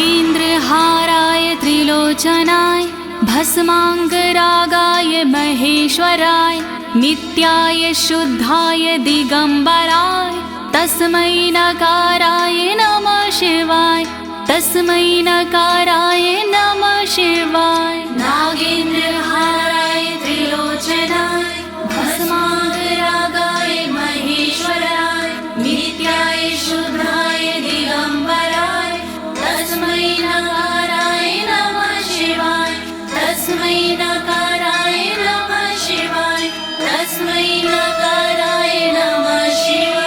नागेन्द्रहाराय त्रिलोचनाय भस्माङ्गरागाय महेश्वराय नित्याय शुद्धाय दिगंबराय तस्मै नकाराय नमः शिवाय तस्मै नकाराय नमः शिवाय। नागेन्द्रहाराय त्रिलोचनाय भस्माङ्गरागाय महेश्वराय नित्याय शुद्धाय दिगंबराय तस्मै नकाराय नमः शिवाय तस्मै नकाराय नमः शिवाय तस्मै नकाराय नमः शिवाय।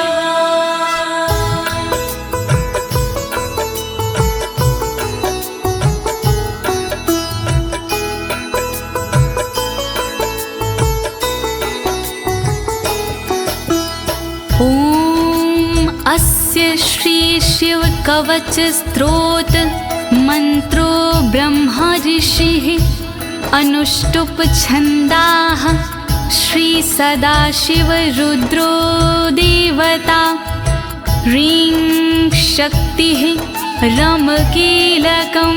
अस्य श्री शिव कवच स्तोत्र मंत्रो ब्रह्मा ऋषिः अनुष्टुप छंदाः श्री सदाशिव रुद्रो देवता ह्रीं शक्तिः रम कीलकं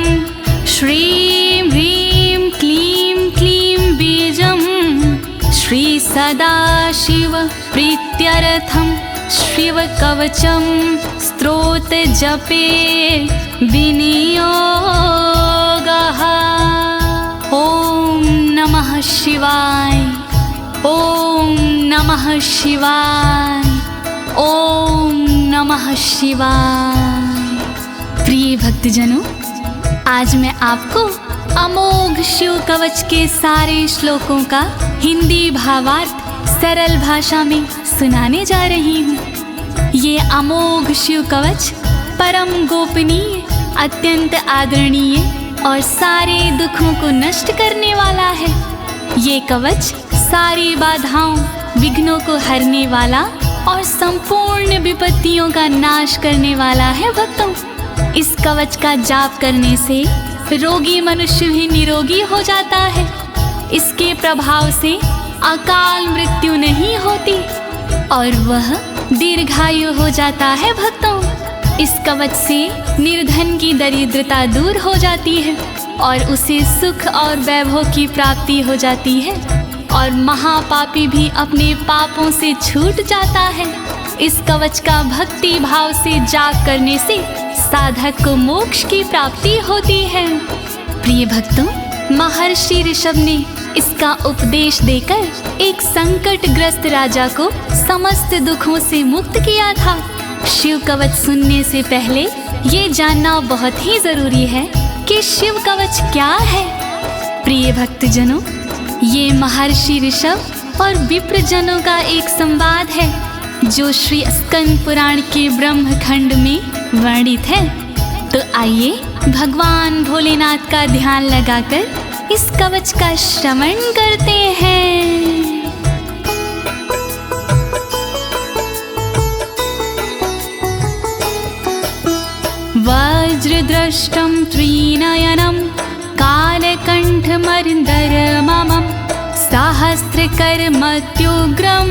श्रीं ह्रीं क्लीं क्लीं बीजं श्री सदाशिव प्रीत्यर्थं शिव कवचम स्तोत्र जपे विनियोगः। ओम नमः शिवाय ओम नमः शिवाय ओम नमः शिवाय। प्रिय भक्तजनों, आज मैं आपको अमोघ शिव कवच के सारे श्लोकों का हिंदी भावार्थ सरल भाषा में सुनाने जा रही हूँ। ये अमोघ शिव कवच परम गोपनीय, अत्यंत आदरणीय और सारे दुखों को नष्ट करने वाला है। ये कवच सारी बाधाओं, विघ्नों को हरने वाला और संपूर्ण विपत्तियों का नाश करने वाला है। भक्तों, इस कवच का जाप करने से रोगी मनुष्य भी निरोगी हो जाता है। इसके प्रभाव से अकाल मृत्यु नहीं होती और वह दीर्घायु हो जाता है। भक्तों, इस कवच से निर्धन की दरिद्रता दूर हो जाती है और उसे सुख और वैभव की प्राप्ति हो जाती है और महापापी भी अपने पापों से छूट जाता है। इस कवच का भक्ति भाव से जाप करने से साधक को मोक्ष की प्राप्ति होती है। प्रिय भक्तों, महर्षि ऋषभ ने इसका उपदेश देकर एक संकटग्रस्त राजा को समस्त दुखों से मुक्त किया था। शिव कवच सुनने से पहले ये जानना बहुत ही जरूरी है कि शिव कवच क्या है। प्रिय भक्तजनों, ये महर्षि ऋषभ और विप्रजनों का एक संवाद है जो श्री स्कंद पुराण के ब्रह्मखंड में वर्णित है। तो आइए भगवान भोलेनाथ का ध्यान लगाकर इस कवच का श्रवण करते हैं। वज्रदृष्टं त्रिनयनं कालकण्ठमर्दरममं सहस्रकर्मत्युग्रं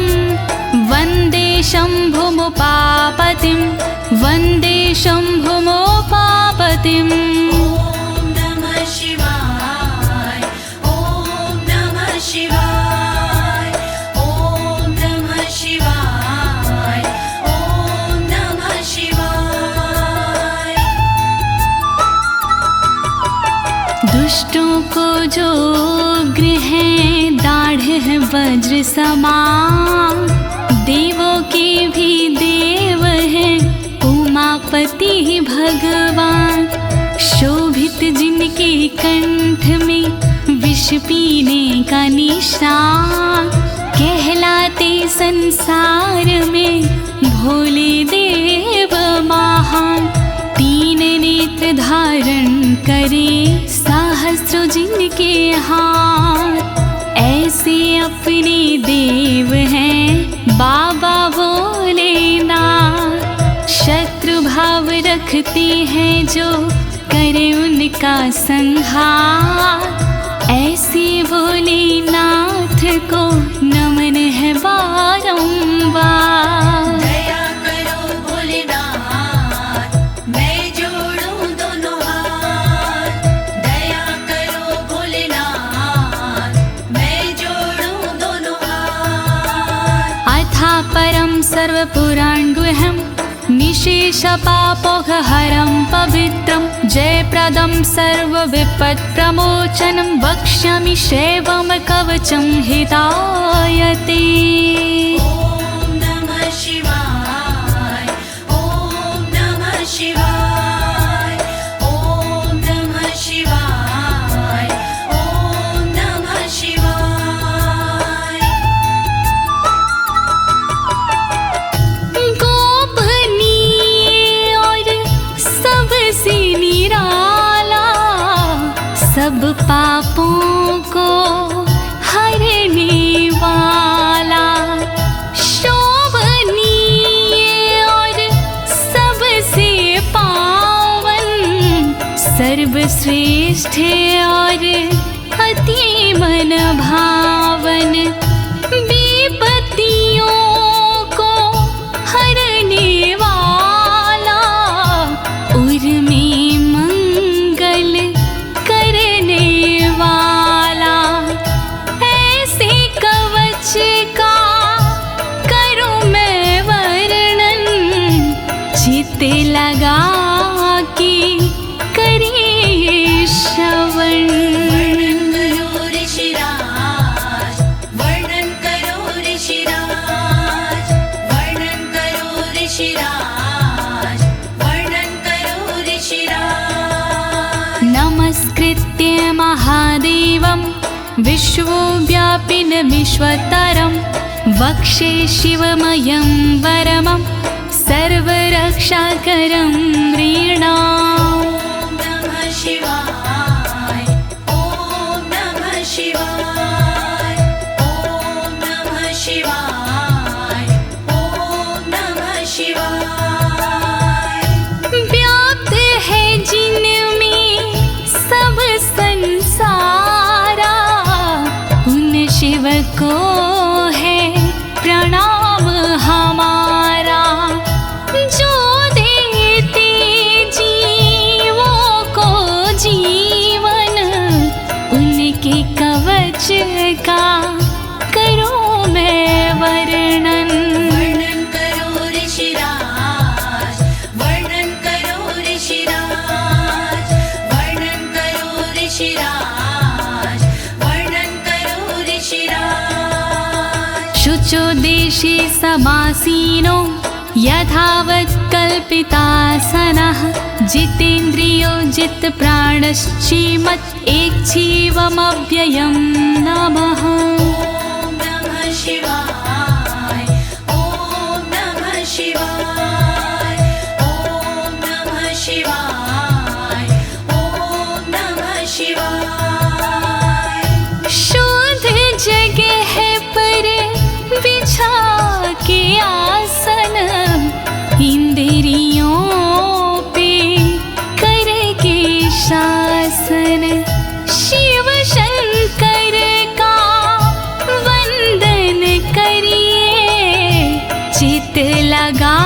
वन्दे शम्भुमुपापतिं वन्दे शम्भुमुपापतिम्। दुष्टों को जो उग्र है दाढ़ है वज्र समान, देवों के भी देव है उमापति भगवान। शोभित जिनके कंठ में विष पीने का निशान, कहलाते संसार में भोले देव महान। तीन नेत्र धारण करे सहस्रों जिनके हाथ, ऐसे अपने देव हैं बाबा भोलेनाथ। शत्रु भाव रखते हैं जो करे उनका संहार, ऐसे भोलेनाथ को नमन है बारंबार। दया करो भोलेनाथ, मैं जोड़ूं दोनों हाथ, परं सर्वपुराणगुह्यं निशेषपापोघहरं पवित्रं जयप्रदं सर्वविपत्प्रमोचनं वक्ष्यामि शैवं कवचं हितायते। ॐ नमः शिवाय, ॐ नमः शिवाय, ॐ नमः शिवाय, ॐ नमः शिवाय। गोपनीय और सबसे निराला, सब पापों को हरने वाला, शोभनीय और सबसे पावन, सर्वश्रेष्ठ और अति मन भावन, विपत्तियों को हरने वाला, उर में मंगल करने वाला, ऐसे कवच का करूं मैं वर्णन, चित्त लगा के करिए श्रवण। वर्णन करो ऋषिराज, वर्णन करो ऋषिराज, वर्णन करो ऋषिराज, वर्णन करो ऋषिराज। नमस्कृत्य महादेवं विश्वव्यापिनमीश्वरं वक्षे शिवमयं वरमं सर्वरक्षाकरं नृणाम्। ॐ नमः शिवाय, ॐ नमः शिवाय, ॐ नमः शिवाय, ॐ नमः शिवाय। व्याप्त है जिनमें सब संसारा, उन शिव को है प्रणाम हमारा, जो देते जीवों को जीवन, उनके कवच का करूं मैं वर्णन। वर्णन करो ऋषिराज, वर्णन करो ऋषिराज, वर्णन करो ऋषिराज, वर्णन करो ऋषिराज। शुचो देशे समासीनो यथावत् कल्पितासनः, जितेन्द्रियो जितप्राणश्चेमत् एकजीवमव्ययं नमः। ॐ नमः शिवाय, ॐ नमः शिवाय, ॐ नमः शिवाय, ॐ नमः शिवाय। शुद्ध जगह पर बिछा के आसन, इंद्रियों पे करके शासन, शिव शंकर का वंदन करिए, चित लगा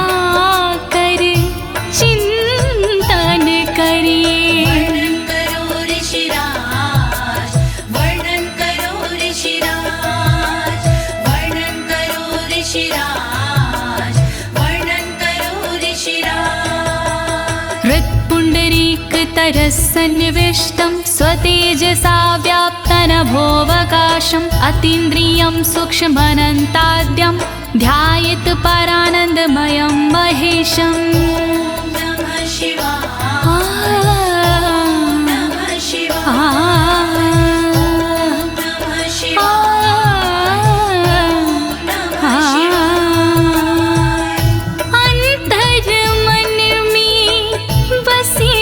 कर चिंतन करिए। वर्णन करो ऋषिराज, वर्णन करो ऋषिराज, वर्णन करो ऋषिराज, वर्णन करो ऋषिराज। हृत्पुण्डरीकतरसन्निविष्टं स्वतेजसा व्याप्तनभोऽवकाशम्, अतीन्द्रियं सूक्ष्ममनन्ताद्यं ध्यायेत् परानन्दमयं महेशम्। ॐ नमः शिवाय, नमः शिवाय, नमः शिवाय, नमः शिवाय। अंतर मन में बसे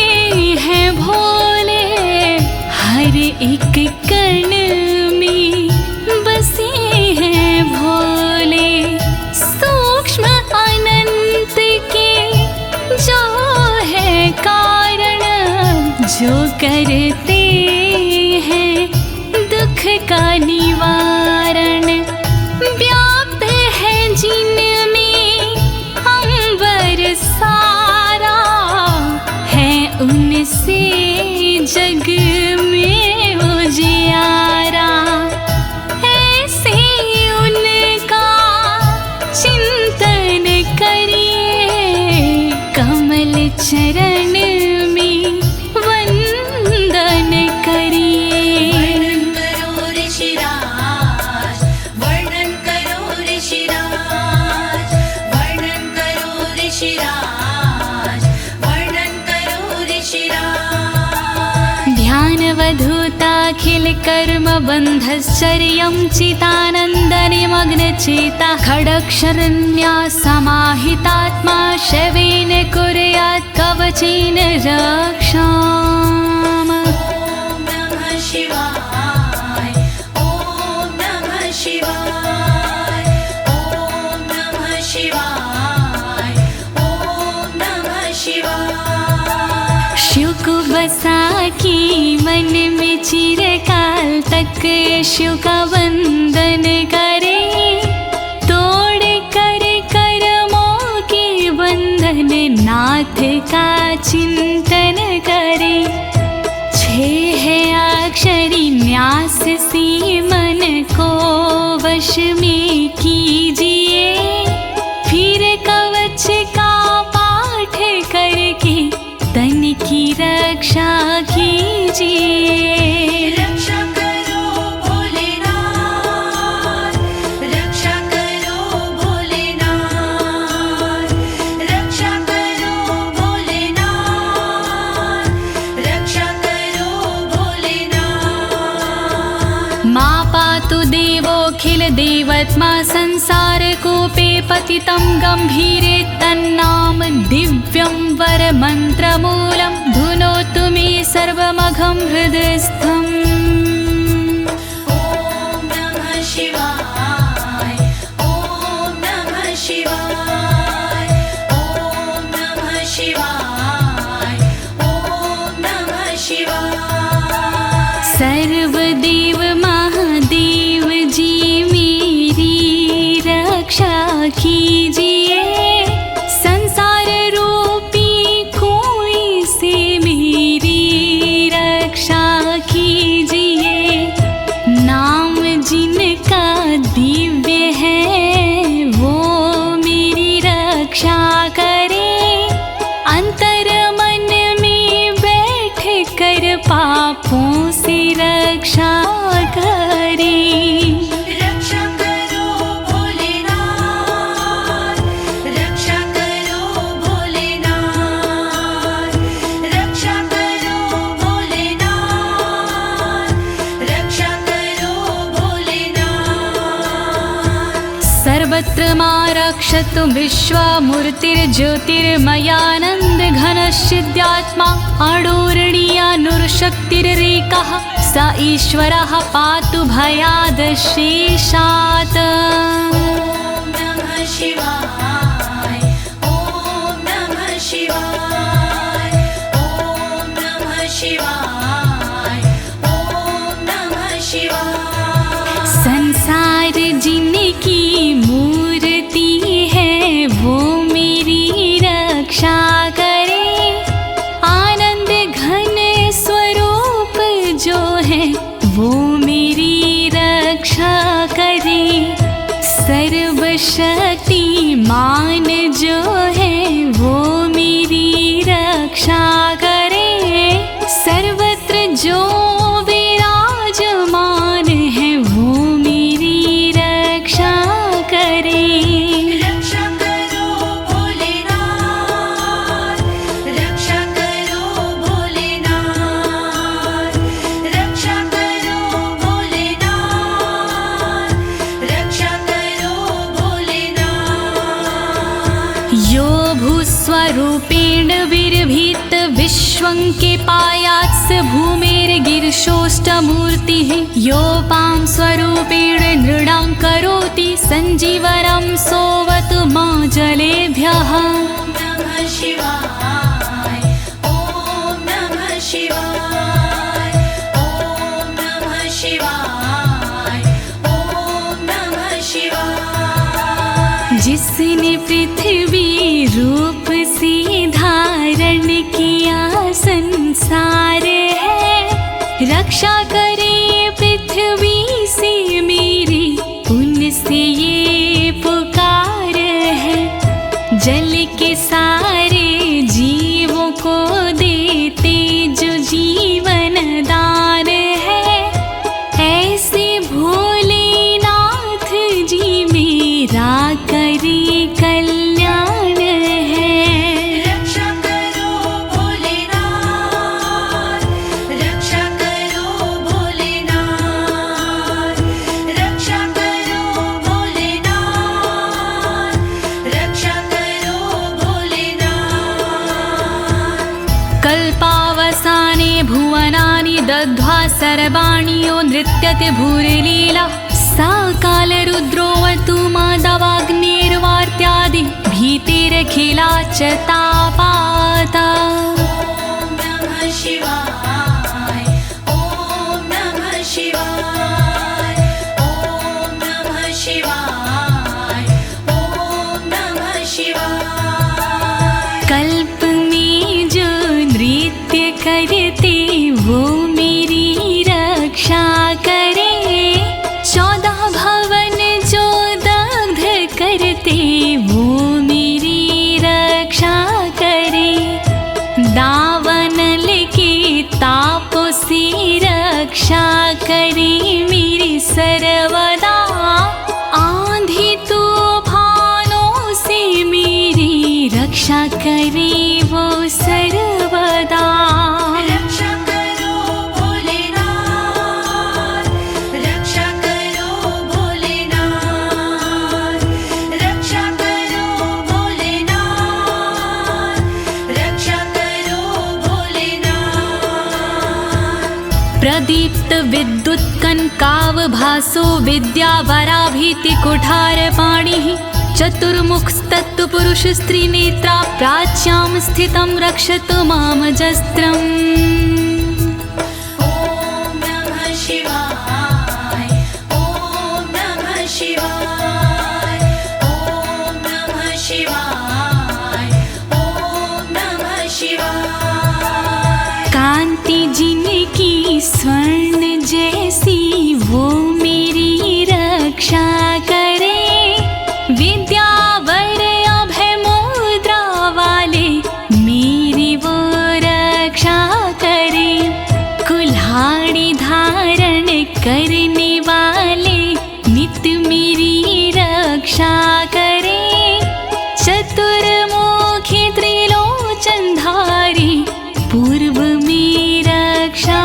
हैं भोले, हर एक कण में बसे हैं भोले, सूक्ष्म अनंत के जो है कारण, जो करते हैं दुख का निवारण, व्याप्त है जिनमें अंबर सारा, है उनसे जग में उजियारा, ऐसे उनका चिंतन कर्मबन्धश्चर्यं चितानन्दनिमग्नचेता खडक्षरण्या समाहितात्मा शवेन कुर्यात् कवचेन रक्षाम्। ॐ नमः शिवाय ॐ नमः शिवाय ॐ नमः शिवाय ॐ नमः शिवाय। शिव को बसा की मन में चिरकाल तक शिव का वंदन करे, तोड़ कर कर्मों के बंधन नाथ का चिंतन करे। छह अक्षरी न्यास सी मन को वश में कीजिए, फिर कवच का पाठ करके तन की रक्षा कीजिए। रक्षा करो भोलेनाथ, रक्षा करो भोलेनाथ, रक्षा करो भोलेनाथ, रक्षा करो भोलेनाथ। मां पातु देवोऽखिल देवत्मा संसार कूपे पतितं गंभीरे तन्नाम दिव्यं वरमन्त्रमूलं धुनोतु मे सर्वमघं हृदयस्थम्। ॐ नमः शिवाय ॐ नमः शिवाय ॐ नमः शिवाय ॐ नमः शिवाय। सर्वदेव महादेव जी मेरी रक्षा कीजिए, संसार रूपी कोई से मेरी रक्षा कीजिए। नाम जिनका दिव्य है वो मेरी रक्षा करे, अंतर मन में बैठ कर पापों से रक्षा करे। रक्षा करो भोलेनाथ, रक्षा करो भोलेनाथ, रक्षा करो भोलेनाथ, रक्षा करो भोलेनाथ। सर्वत्र मां रक्षतु विश्वमूर्तिर्ज्योतिर्मयानन्द घनश्चिद्यात्मा अडोरणीयानुर्शक्तिरेकः स ईश्वरः पातु भयादशेषात्। ॐ नमः शिवाय ॐ नमः शिवाय ॐ नमः शिवाय ॐ नमः शिवाय। संसार जिनकी मूर्ति है वो मेरी रक्षा करे, आनंद घन स्वरूप जो है वो मेरी रक्षा करे। सर्वशक्तिमान जो है वो मेरी रक्षा करे, सर्वत्र जो विराजमान है वो मेरी रक्षा करे। रक्षा करो भोलेनाथ, रक्षा करो भोलेनाथ, रक्षा करो भोलेनाथ, रक्षा करो भोलेनाथ। यो भूस्वरूपेण विर्भीत विश्वं के पायात् स भूमेर्गिरिशोष्टमूर्तिः, योपां स्वरूपेण नृणां करोति सञ्जीवनं सोऽवतु मां जलेभ्यः। ॐ नमः शिवाय ॐ नमः शिवाय ॐ नमः शिवाय ॐ नमः शिवाय। जिसने पृथ्वी रूप से धारण किया संसार है, रक्षा करे पृथ्वी से मेरी उनसे ये पुकार है। जल के सारे जीवों को देते जो जीवन दान है, ऐसे भोलेनाथ जी मेरा करे कल्याण है। रक्षा करो भोलेनाथ, रक्षा करो भोलेनाथ, सर्वाणि यो नृत्यते भूरिलीला सा कालरुद्रोऽवतु माधवाग्निर्वार्त्यादि भीतिरखिला च तापाता। ॐ नमः शिवाय ॐ नमः शिवाय ॐ नमः शिवाय ॐ नमः शिवाय। कल्प में जो नृत्य करते वो मेरी रक्षा करे, 14 भवन जो दग्ध करते वो मेरी रक्षा करे। दावानल के तापों से रक्षा करे मेरी सर्वदा, आंधी तूफानों से मेरी रक्षा करे वो सर्वदा। रक्षा करो भोलेनाथ, रक्षा करो भोलेनाथ, रक्षा करो भोलेनाथ, रक्षा करो भोलेनाथ। प्रदीप्त विद्युत कनकावभासो विद्यावराभीति कुठारपाणिः, चतुर्मुखस्तत्पुरुष स्त्रीनेत्रा प्राच्यां स्थितं रक्षतु मामजस्त्रम्। ॐ नमः शिवाय ॐ नमः शिवाय ॐ नमः शिवाय ॐ नमः शिवाय। कांति जिनकी स्वर्ण जैसी वो मेरी रक्षा करे, विद्यावर अभय मुद्रा वाले मेरी वो रक्षा करे। कुल्हाड़ी धारण करने वाले नित्य मेरी रक्षा करे। चतुर्मुखी त्रिलोचनधारी पूर्व में रक्षा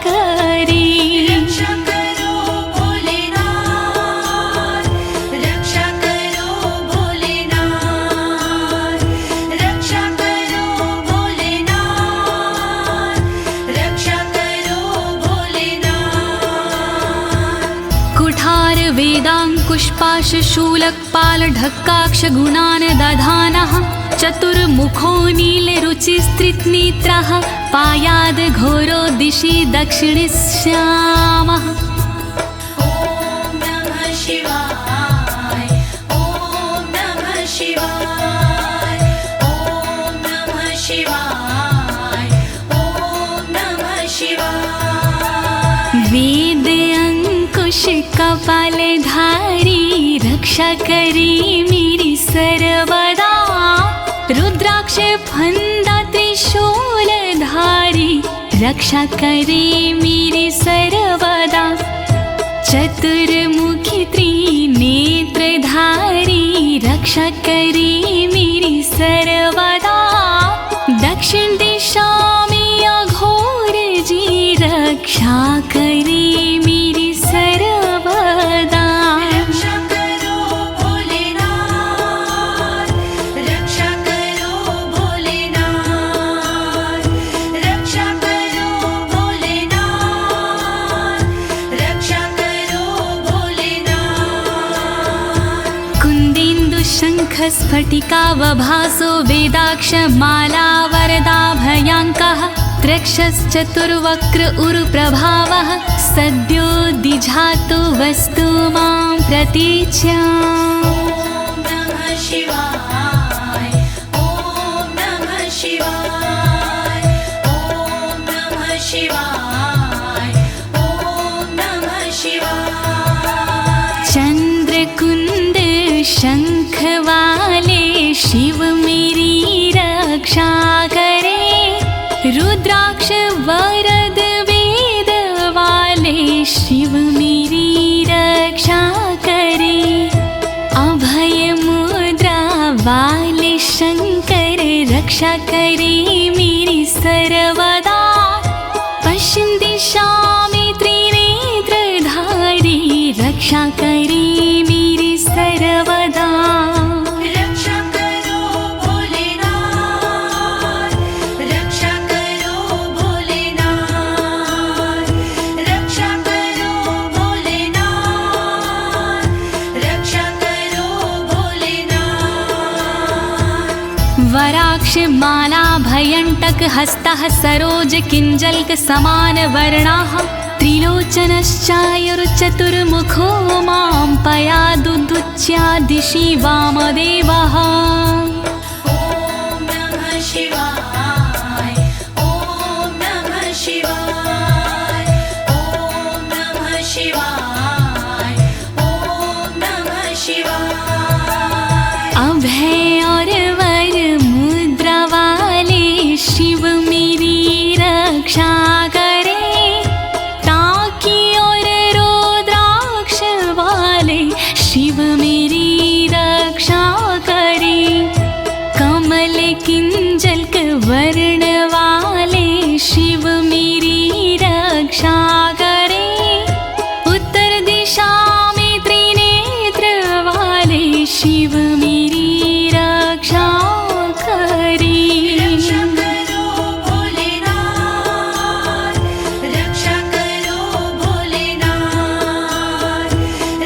करे। रक्षा करो भोलेनाथ, रक्षा करो भोलेनाथ, रक्षा करो भोलेनाथ, रक्षा करो भोलेनाथ। कुठार वेदांकुशपाश शूलकपाल ढक्काक्ष गुणान् दधानः, चतुर्मुखो नीलरुचिस्त्रिनेत्रः पायाद् घोरो दिशि दक्षिणश्यामः। ॐ नमः शिवाय ॐ नमः शिवाय ॐ नमः शिवाय ॐ नमः शिवाय। वेद अंकुश कपालधारी रक्षा करे मेरी सर्वदा, रुद्राक्ष फंदा त्रिशूलधारी रक्षा करे मेरी सर्वदा। चतुर्मुखी त्रिनेत्रधारी रक्षा करे मेरी सर्वदा। दक्षिण दिशा में अघोर जी रक्षा करे मेरी सर्वदा। रक्षा करो भोलेनाथ, रक्षा करो भोलेनाथ, रक्षा करो भोलेनाथ, रक्षा करो भोलेनाथ। कुन्देन्दु शङ्ख स्फटिकावभासो वेदाक्ष माला वरदाभयाङ्कः, त्रक्षश्चतुर्वक्र उरुप्रभावः सद्यो दिझातु वस्तु मां प्रतीच्याम्। ॐ नमः शिवाय ॐ नमः शिवाय ॐ नमः शिवाय ॐ नमः शिवाय। चंद्रकुंद शंख वाले शिव मेरी रक्षा करे, रुद्राक्ष वरद वेद वाले शिव मेरी रक्षा करे। अभय मुद्रा वाले शंकर रक्षा करे मेरी सर्वदा। पश्चिम दिशा में त्रिनेत्रधारी रक्षा करे मेरी सर्वदा। रक्षा करो भोलेनाथ, रक्षा करो भोलेनाथ, रुद्राक्ष माला भयंटक हस्तः सरोज किंजल्क समान वर्णाः त्रिलोचनश्चायुर्चतुर्मुखो मां पयादुदुच्या दिशि वामदेवः। ॐ नमः शिवाय ॐ नमः शिवाय ॐ नमः शिवाय ॐ नमः शिवाय। अभय और वर मुद्रा वाले शिव मेरी रक्षा करे, टाकी और रुद्राक्ष वाले शिव मेरी रक्षा करे, कमल किंजल्क वर्ण वाले शिव मेरी रक्षा करे, उत्तर दिशा में त्रिनेत्र वाले शिव मेरी रक्षा करे। रक्षा करो भोलेनाथ, रक्षा करो भोलेनाथ,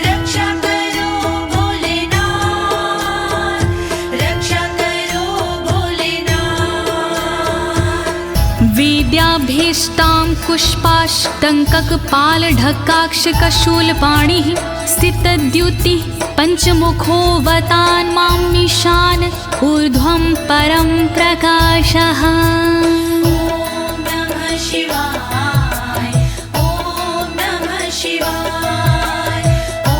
रक्षा करो भोलेनाथ, रक्षा करो भोलेनाथ। वेद्याभीष्टां पुष्पाष्टङ्ककपालढक्काक्षकशूलपाणिः स्थितद्युतिः पञ्चमुखोऽवतान् मामीशान ऊर्ध्वं परं प्रकाशः। ॐ नमः शिवाय ॐ नमः शिवाय ॐ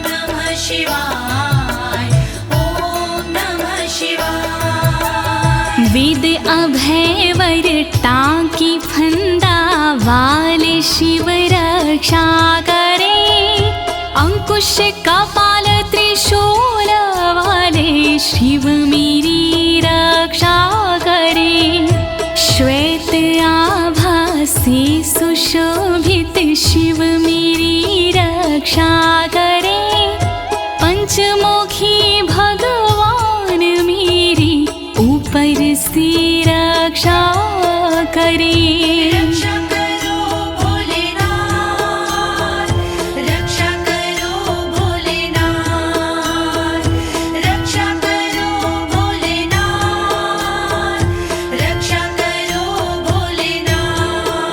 नमः शिवाय ॐ नमः शिवाय। वेद अभय वर टाकी फंदा वाले शिव रक्षा करे, अंकुश कपाल त्रिशूल वाले शिव मेरी रक्षा करे, श्वेत आभा से सुशोभित शिव मेरी रक्षा करे, पंचमुखी भगवान मेरी ऊपर से रक्षा करे। रक्षा करो भोलेनाथ, रक्षा करो भोलेनाथ, रक्षा करो भोलेनाथ, रक्षा करो भोलेनाथ।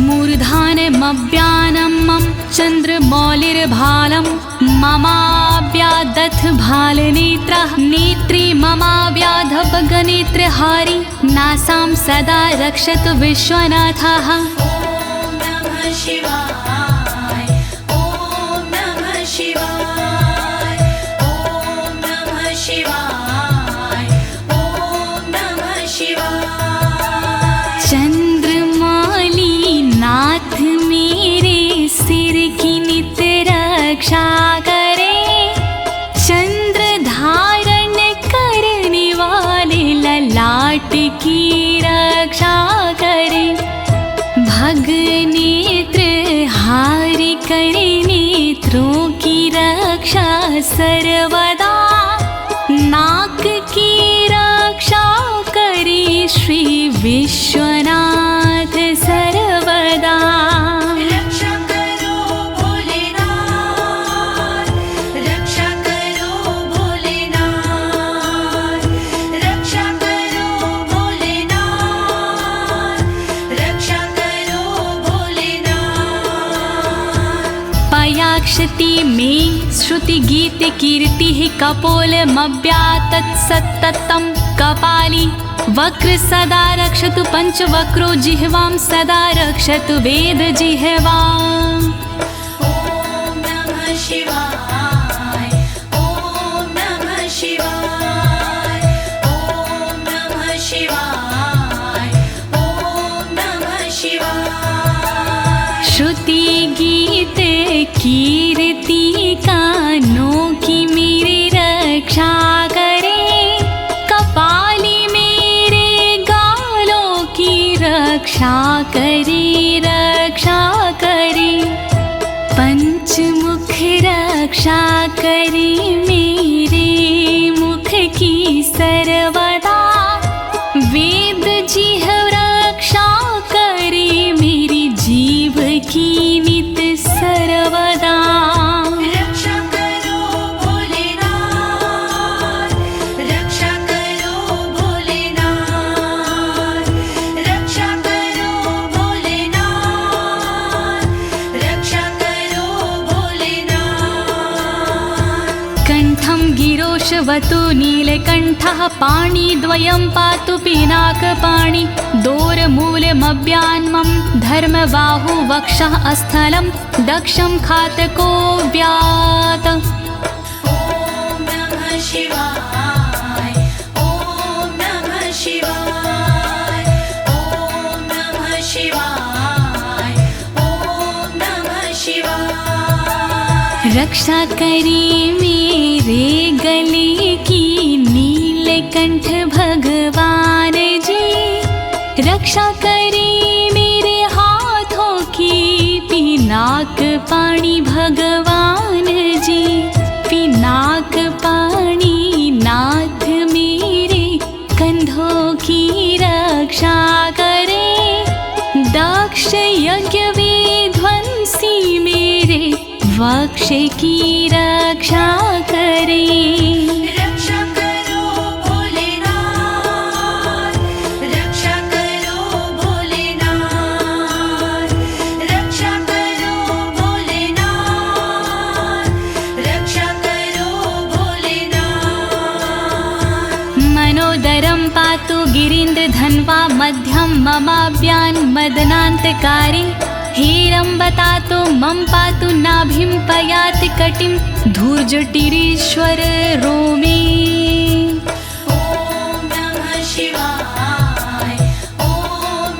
मूर्धानमव्यानं मम चन्द्रमौलिर्भालं ममाव्यादथ भालनेत्रः, नेत्रे ममाव्याधपगनेत्रहारी नासां सदा रक्षतु विश्वनाथः। ॐ नमः शिवाय ॐ नमः शिवाय ॐ नमः शिवाय ॐ नमः शिवाय। चंद्रमौली नाथ मेरे सिर की नित रक्षा करे, चंद्र धारण करने वाले ललाट की रक्षा करे, भग नेत्र हारि करे नेत्रों की रक्षा सर्वदा, नाक की रक्षा करे श्री विश्वनाथ सर्वदा। रक्षा करो भोलेनाथ, रक्षा करो भोलेनाथ, रक्षा करो भोलेनाथ, रक्षा करो भोलेनाथ। पयाक्षति में श्रुति गीत कीर्ति कपोलमव्यातत् सत्ततं कपाली, वक्र सदा रक्षतु पंचवक्रो जिह्वां सदा रक्षतु वेद जिह्वाम्। ॐ नमः शिवाय ॐ नमः शिवाय ॐ नमः शिवाय ॐ नमः शिवाय। श्रुति गीत कीर्ति कानों की मेरी रक्षा करे, कपाली मेरे गालों की रक्षा करे, रक्षा करे, पंचमुख रक्षा करे मेरे मुख की सर्वदा, वेद जिह्व रक्षा करे मेरी जीव की नित सर्वदा। रक्षा करो भोलेनाथ, रक्षा करो कण्ठं गिरोशवतु नीलकण्ठः पाणिद्वयं पातु पिनाकपाणि दोरमूलमव्यान्मं धर्मबाहु वक्षः अस्थलं दक्षं खातको व्यात्। ॐ नमः शिवाय ॐ नमः शिवाय ॐ नमः शिवाय ॐ नमः शिवाय। रक्षा करे मेरे गले की नीलकंठ भगवान जी, रक्षा करे मेरे हाथों की पिनाक पाणी भगवान जी, पिनाक पाणी नाथ मेरे कंधों की रक्षा करे, दक्ष यज्ञ विध्वंसी मेरे वक्ष की रक्षा करे। रक्षा करो भोलेनाथ, रक्षा करो भोलेनाथ, रक्षा करो भोलेनाथ, रक्षा करो भोलेनाथ। मनोदरं पातु गिरीन्द्रधन्वा मध्यं ममाव्यान् मदनान्तकारी, हेरम्बतातो मम पातु नाभिं पयाति कटिं धूर्जटिरीश्वर रोमे। ॐ नमः शिवाय ॐ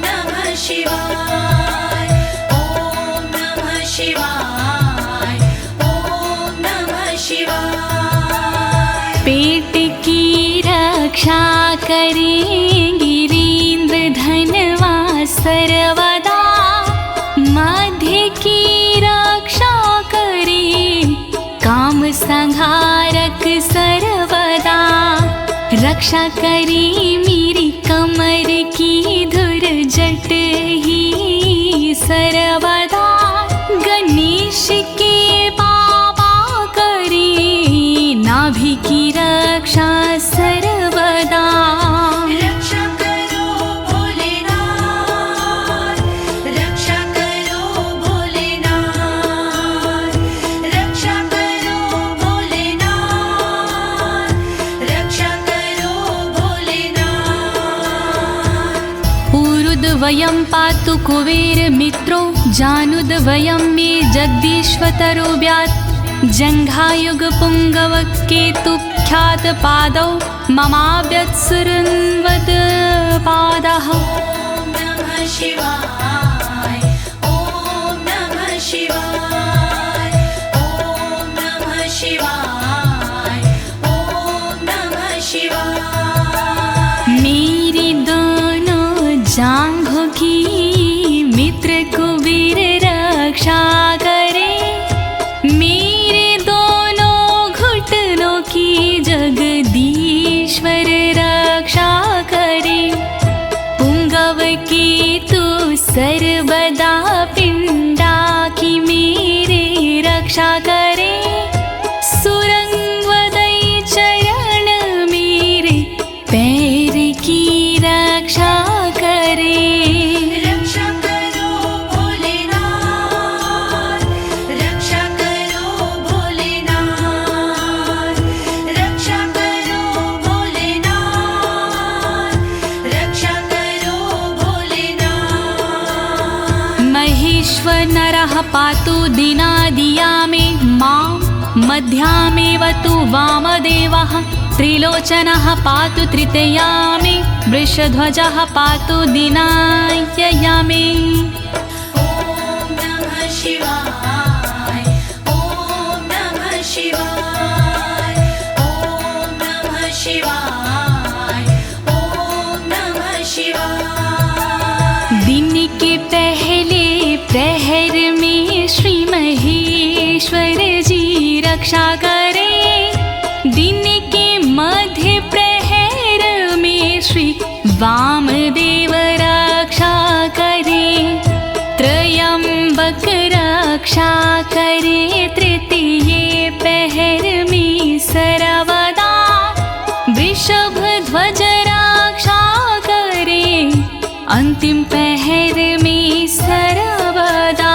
नमः शिवाय ॐ नमः शिवाय ॐ नमः शिवाय। पेट की रक्षा करें गिरीन्द्रधनवा सर्वदा, मध्य की रक्षा करे काम संहारक सर्वदा, रक्षा करे मेरी कमर की धुरजट ही सर्वदा, गणेश के बाबा करे नाभि की रक्षा सर्वदा। रक्षा करो भोलेनाथ, रक्षा करो भोलेनाथ, रक्षा करो भोलेनाथ, रक्षा करो भोलेनाथ। ऊरुद्वयं पातु कुबेर मित्रो, जानुद्वयं मे जगदीश्वतरो व्यात्, जङ्घायुग पुङ्गव केतुख्यात पादौ ममाव्यत्सुरन्वद पादः। ॐ नमः शिवाय ॐ नमः शिवाय ॐ नमः शिवाय ॐ नमः शिवाय। मेरी दोनों जांघों की मित्र कुबेर रक्षा करे, मेरे दोनों घुटनों की जगदीश्वर रक्षा करे, पुंगव की तू सर्वदा पिंडा की मेरे रक्षा करे, सुरंगवदई चरण मेरे पैर की रक्षा करे। रक्षा करो भोलेनाथ, रक्षा करो भोलेनाथ, रक्षा करो भोलेनाथ, रक्षा करो भोलेनाथ। महेश्वर नरः पातु दिनादिया मे मां, मध्यामेव तु वामदेवः, त्रिलोचनः पातु तृतीया मे, वृषध्वजः पातु दिनायया मे। ॐ नमः शिवाय ॐ नमः शिवाय ॐ नमः शिवाय ॐ नमः शिवाय। दिन के पहले प्रहर में श्री महेश्वर जी रक्षा करे, दिन के मध्य प्रहर में श्री वामदेव रक्षा करे, त्रयंबक रक्षा करे, तृतीय पहर में सर्वदा, वृषभ ध्वज रक्षा करे, अंतिम पहर में सर्वदा।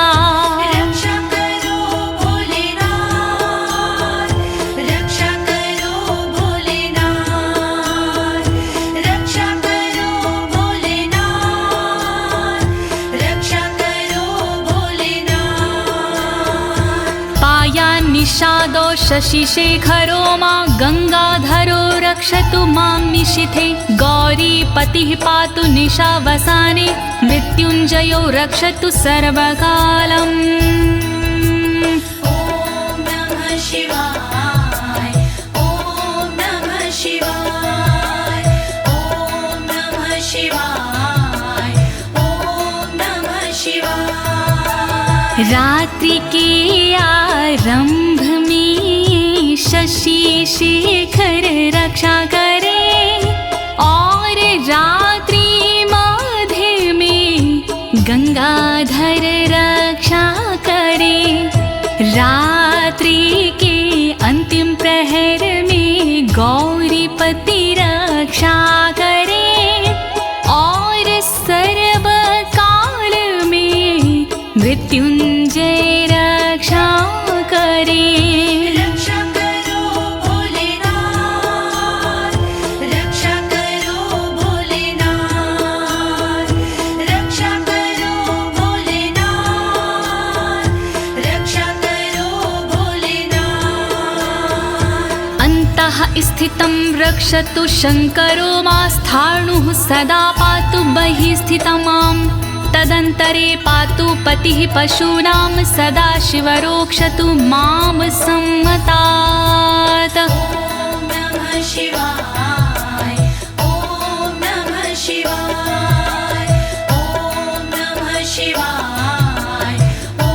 रक्षा करो भोलेनाथ, रक्षा निषादो शशिशेखरो मां गङ्गाधरो रक्षतु मां निशिथे गौरीपतिः पातु निशावसाने मृत्युञ्जयो रक्षतु सर्वकालम् ॐ नमः शिवाय ॐ नमः शिवाय ॐ नमः शिवाय ॐ नमः शिवाय। रात्रि के आरंभ में शशि शेखर रक्षा करे और रात्रि मध्य में गंगाधर रक्षा करे। रात्रि के अंतिम प्रहर में गौरीपति रक्षा करे और सर्वकाल में मृत्युंजय रक्षा करे। रक्षा करो भोलेनाथ रक्षा करो भोलेनाथ रक्षा करो भोलेनाथ रक्षा करो भोलेनाथ। अन्तः स्थितं रक्षतु शङ्करो मास्थाणुः सदा पातु बहिः स्थितं माम् तदन्तरे पातु पतिः पशूनां सदा शिवरोक्षतु मां सम्मतात्। ॐ नमः शिवाय ॐ नमः शिवाय ॐ नमः शिवाय ॐ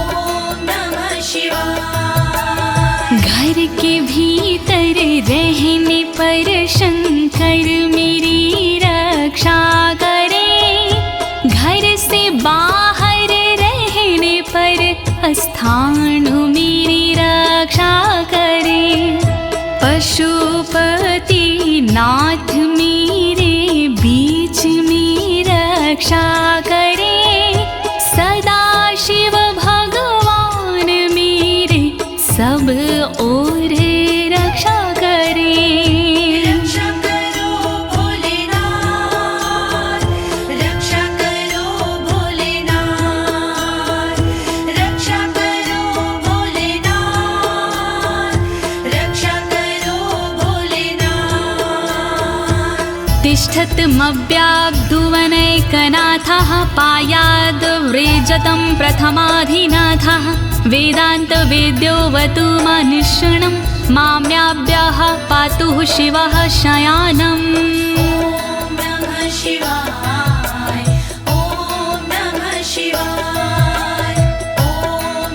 नमः शिवाय। घर के भीतर रहने पर शंकर मेरी रक्षा करे घर से बाहर रहने पर स्थान मेरी रक्षा करे। पशुपति नाथ मेरे बीच में रक्षा करे सदा शिव भगवान मेरे सब ओर रक्षा करे। रक्षा करो भोलेनाथ रक्षा करो भोलेनाथ रक्षा करो भोलेनाथ रक्षा करो भोलेनाथ। तिष्ठतमव्याब्धुवनैकनाथः पायाद्व्रेजतं प्रथमाधिनाथः वेदान्तवेद्योऽवतु मनुष्यणं माम्याभ्यः पातु शिवः शयानम्। ॐ नमः शिवाय ॐ नमः शिवाय ॐ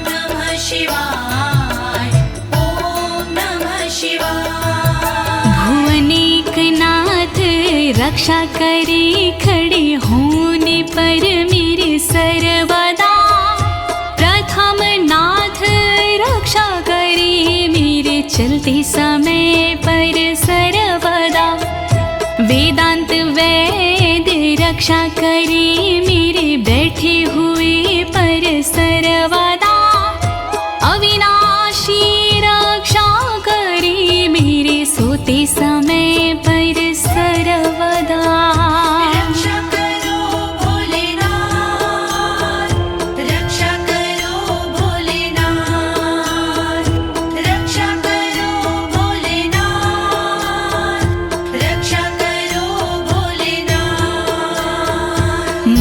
नमः शिवाय ॐ नमः शिवाय। भुवनेकनाथ रक्षा करे खड़े होने पर मेरे सर्वदा प्रथम नाथ रक्षा करे मेरे चलते समय पर सर्वदा। वेदांत वैद्य रक्षा करे मेरे बैठे हुए पर सर्वदा। अविनाशी रक्षा करे मेरे सोते समय पर सर्वदा। रक्षा करो भोलेनाथ रक्षा करो भोलेनाथ रक्षा करो भोलेनाथ रक्षा करो भोलेनाथ।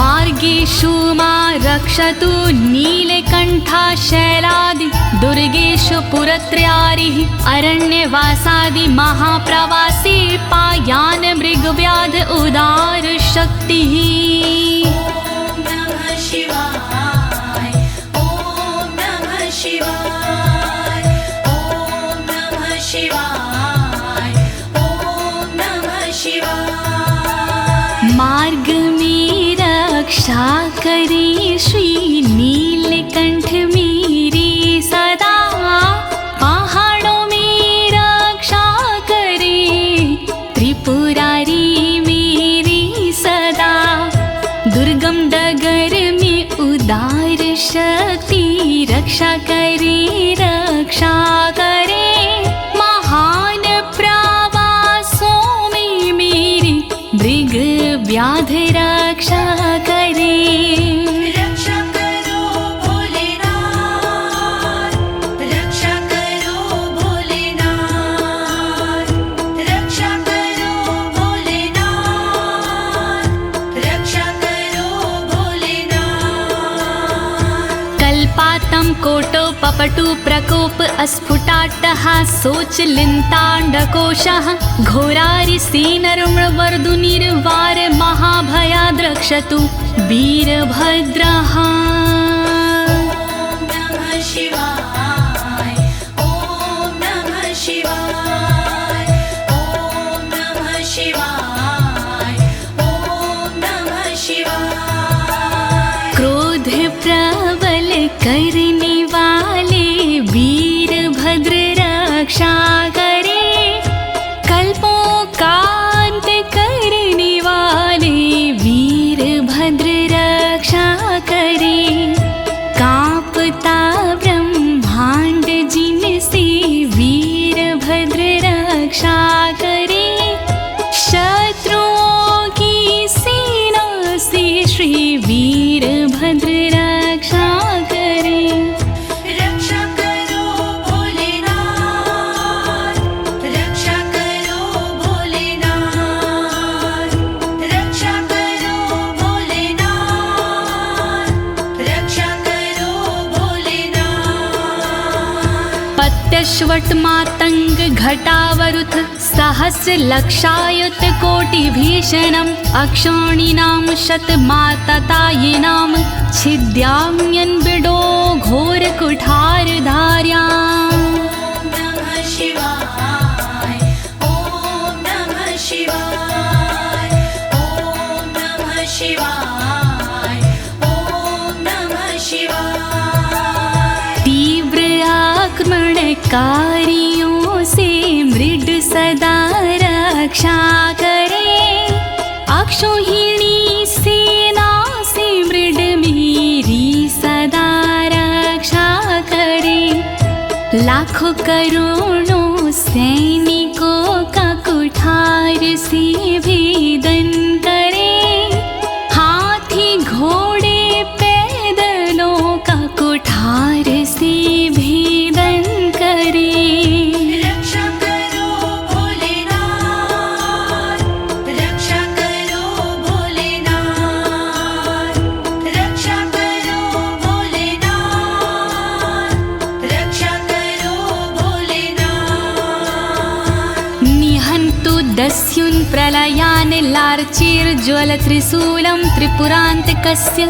मार्गेषु मां रक्षतु नीलकण्ठा शैलादि दुर्गेषु पुरत्रयारिः अरण्यवासादि महाप्रवासी पायान् मृगव्याध उदार शक्तिः। ॐ नमः शिवाय ॐ नमः शिवाय ॐ नमः शिवाय ॐ नमः शिवाय। मार्ग में रक्षा करे श्री नीलकंठ मेरी सदा। पहाड़ों में रक्षा करे त्रिपुरारी मेरी सदा। दुर्गम डगर में उदार शक्ति रक्षा करे महान प्रवासों में मेरी मृग व्याध रक्षा करे। रक्षा करो भोलेनाथ रक्षा करो पपटु प्रकोप अस्फुटाट्टहासोच लिन्ताण्डकोशः घोरारिसेनर्मवर्दुनिर्वार महाभयाद्रक्षतु वीरभद्रः। शिवाय ॐ नमः शिवाय ॐ नमः शिवाय ॐ नमः शिवाय। क्रोध प्रबल करने वाले वीरभद्र रक्षा करे, कल्पों का अंत करने वाले वीरभद्र रक्षा करे। कांपता ब्रह्मांड जिनसे वीरभद्र रक्षा करे, शत्रुओं की सेना से श्री वीरभद्र रक्षा करे। रक्षा करो भोलेनाथ, रक्षा करो भोलेनाथ, रक्षा करो भोलेनाथ, रक्षा करो भोलेनाथ। पत्यश्वट मातंग घटावरुथ सहस्र लक्षायुत कोटि भीषणम् अक्षौणीनां शतमाततायिनां छिद्याम्यन् बिडो घोर कुठार धार्याम्। नमः शिवाय ॐ नमः शिवाय ॐ नमः शिवाय ॐ नमः शिवाय। तीव्र आक्रमणकारियों से मृड सदा रक्षा करे, अक्षौहिणी सेना से मृड मेरी सदा रक्षा करे। लाखों करोड़ों सैनिकों का कुठार से भेदन करे, हाथी घोड़े पैदलों का कुठार से भेदन करे। रक्षा करो भोलेनाथ, रक्षा करो भोलेनाथ, रक्षा करो भोलेनाथ, रक्षा करो भोलेनाथ। निहन्तु दस्युन् प्रलयान् लार्चेर्ज्वलत्रिशूलं त्रिपुरान्तकस्य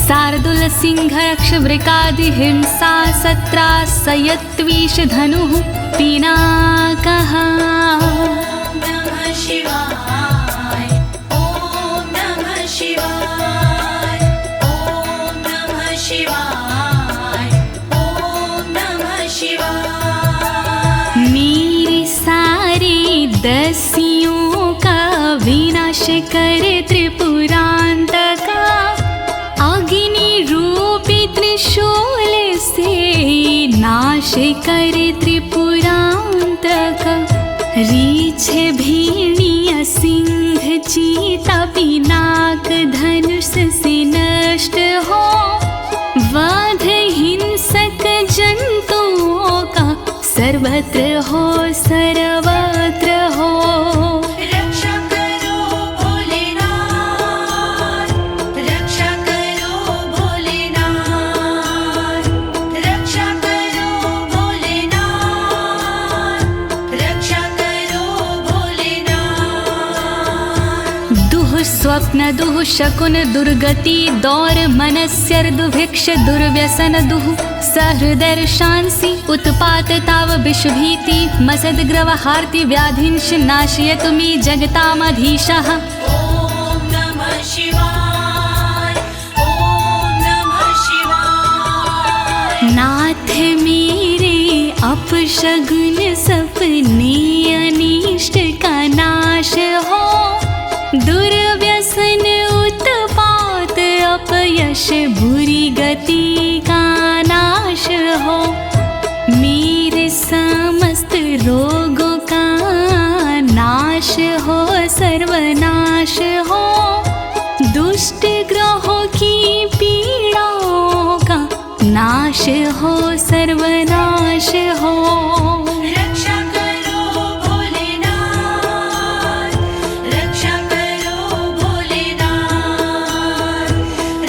शार्दूलसिंहरक्षवृकादिहिंसा सत्रासयत्विषधनुः पिनाकः। नमः शिवाय ॐ नमः शिवाय ॐ नमः शिवाय ॐ नमः शिवाय। मेरे सारे दस्युओं का विनाश करे त्रिपुरान्तका, अग्नि रूपी त्रिशूल से नाश करे त्रिपुरान्तका। रीछ भेड़िया सिंह चीता पिनाक धनुष से नष्ट हो, वध हिंसक जंतुओं का सर्वत्र हो सर्वत्र हो। रक्षा करो भोलेनाथ, रक्षा करो भोलेनाथ, रक्षा करो भोलेनाथ, रक्षा करो भोलेनाथ। दुः स्वप्न दुः शकुन दुर्गति दौर मनस्यर दुभिक्ष दुर्व्यसन दुः सहृदर्शांसि उत्पात ताव विषभीति मसद्ग्रवहार्ति व्याधिंश नाशयतु मे जगतामधीशः। ॐ नमः शिवाय ॐ नमः शिवाय। नाथ मेरे अपशगुन सपने अनिष्ट का नाश हो, दुर्व्यसन उत्पात अपयश बुरी गति का नाश हो। मेरे समस्त रोगों का नाश हो सर्वनाश हो, दुष्ट ग्रहों की पीड़ाओं का नाश हो सर्वनाश हो। रक्षा करो भोलेनाथ, रक्षा करो भोलेनाथ,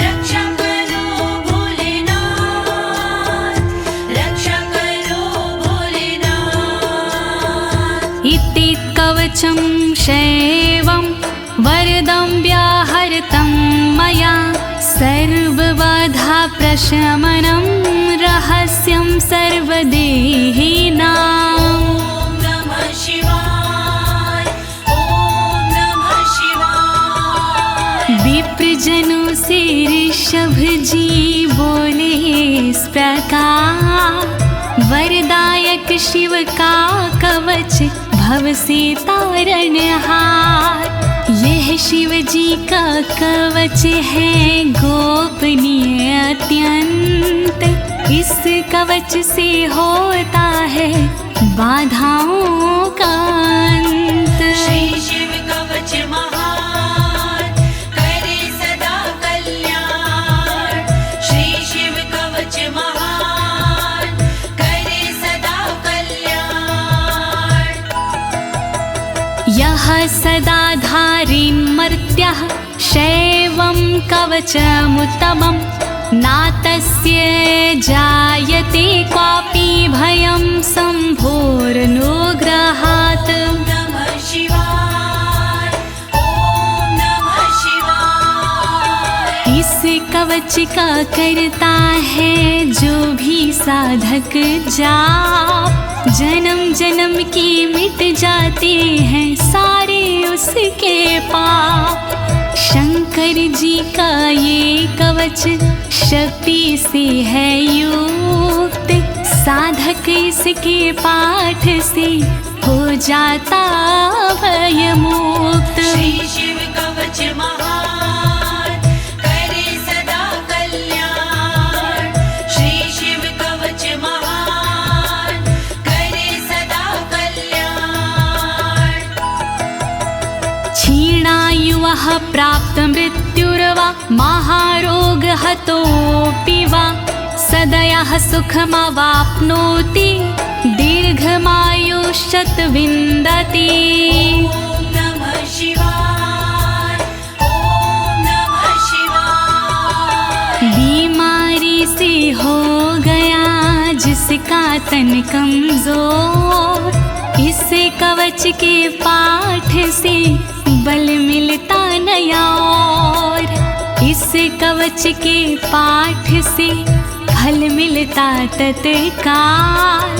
रक्षा करो भोलेनाथ, कवचं शैवं वरदं व्याहृतं मया सर्वबाधा प्रशमनं रहस्यं सर्वदेहिनां। नमः शिवाय ॐ नमः शिवाय। विप्रजनों से ऋषभ जी बोले इस प्रकार, वरदायक शिव का कवच भव से तारणहार। यह शिव जी का कवच है गोपनीय अत्यंत, इस कवच से होता है बाधाओं का अंत। श्री शिव कवच महान करे सदा कल्याण। श्री शिव कवच महान करे सदा कल्याण। यः सदा धारिन्मर्त्यः शैवं कवचमुत्तमं, नातस्य जायते क्वापि भयं शम्भोरनुग्रहात्। नमः शिवाय ॐ नमः शिवाय। इस कवच का करता है जो भी साधक जाप, जन्म जन्म के मिट जाते हैं सारे उसके पाप। शंकर जी का ये कवच शक्ति से है युक्त, साधक इसके पाठ से हो जाता भयमुक्त। श्री शिव कवच महान करे सदा कल्याण। श्री शिव कवच महान करे सदा कल्याण। क्षीणायुः प्राप्त मृत्युर्वा महारोगहतोऽपि वा, सदयः सुखमवाप्नोति दीर्घमायुष्यत् विन्दति। ॐ नमः शिवाय ॐ नमः शिवाय। बीमारी से हो गया जिसका तन कमजोर, इस कवच के पाठ से बल मिलता नया और। इस कवच के पाठ से फल मिलता तत्काल,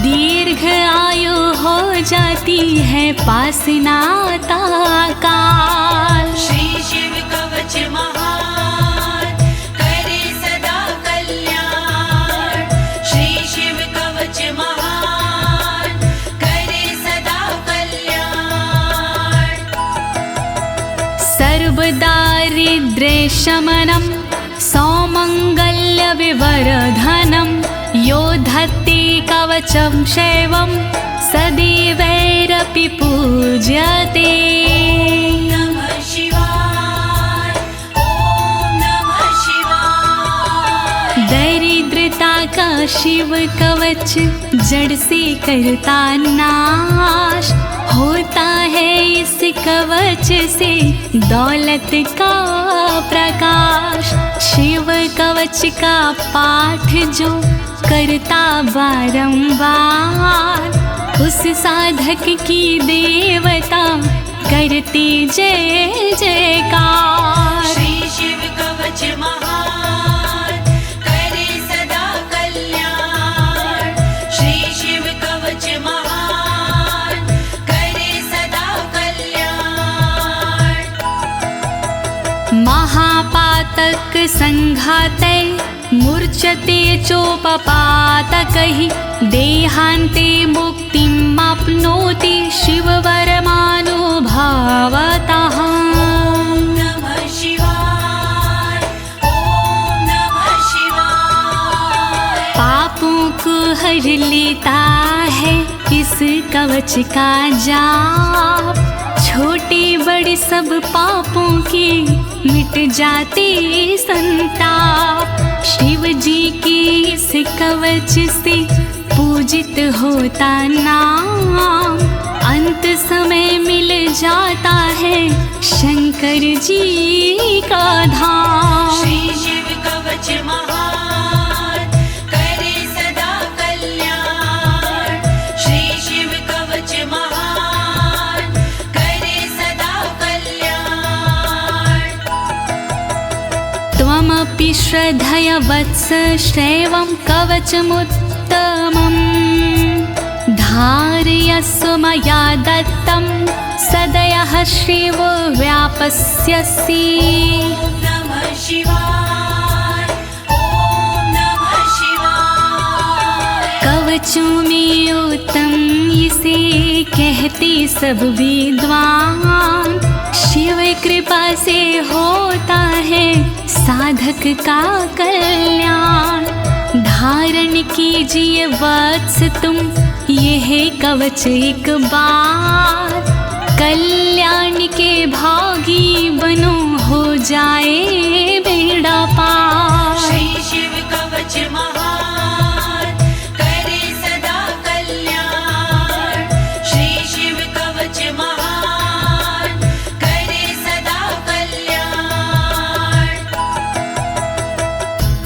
दीर्घ आयु हो जाती है पास नाता काल। श्री शिव कवच महान करे सदा कल्याण। श्री शिव कवच महान करे सदा कल्याण। सर्वदारिद्र्यशमनं सौमङ्गल्यविवर्धनं, यो धत्ते कवचं शैवं सदैवैरपि पूज्यते। नमः शिवाय ॐ नमः शिवाय। दरिद्रता का शिव कवच जड़ से करता नाश, होता है इस कवच से दौलत का प्रकाश। शिव कवच का पाठ जो करता बारंबार, उस साधक की देवता करती जय जयकार। श्री शिव कवच महान करे सदा कल्याण। श्री शिव कवच महान करे सदा कल्याण। महापातक संघाते मूर्छते चोपपातकैः, देहान्ते मुक्तिमाप्नोति शिववरमानुभावतः। नमः शिवाय ॐ नमः शिवाय। पापों को हर लेता है इस कवच का जाप, छोटे बड़े सब पापों के मिट जाते संताप। शिव जी के इस कवच से पूजित होता नाम, अंत समय मिल जाता है शंकर जी का धाम। श्री शिव कवच महान करे सदा कल्याण। श्री शिव कवच महान श्रद्धया वत्स श्रेवं कवचमुत्तमम् धारयस्व मया दत्तं सदयः श्रीवो व्यापस्यसि। नमः शिवाय, ॐ नमः शिवाय। कवचों में उत्तम इसे कहते सब विद्वान, शिव कृपा से होता है साधक का कल्याण। धारण कीजिए वत्स तुम यह कवच एक बार, कल्याण के भागी बनो हो जाए बेड़ा पार। श्री शिव कवच महान करे सदा कल्याण। श्री शिव कवच महान करे सदा कल्याण।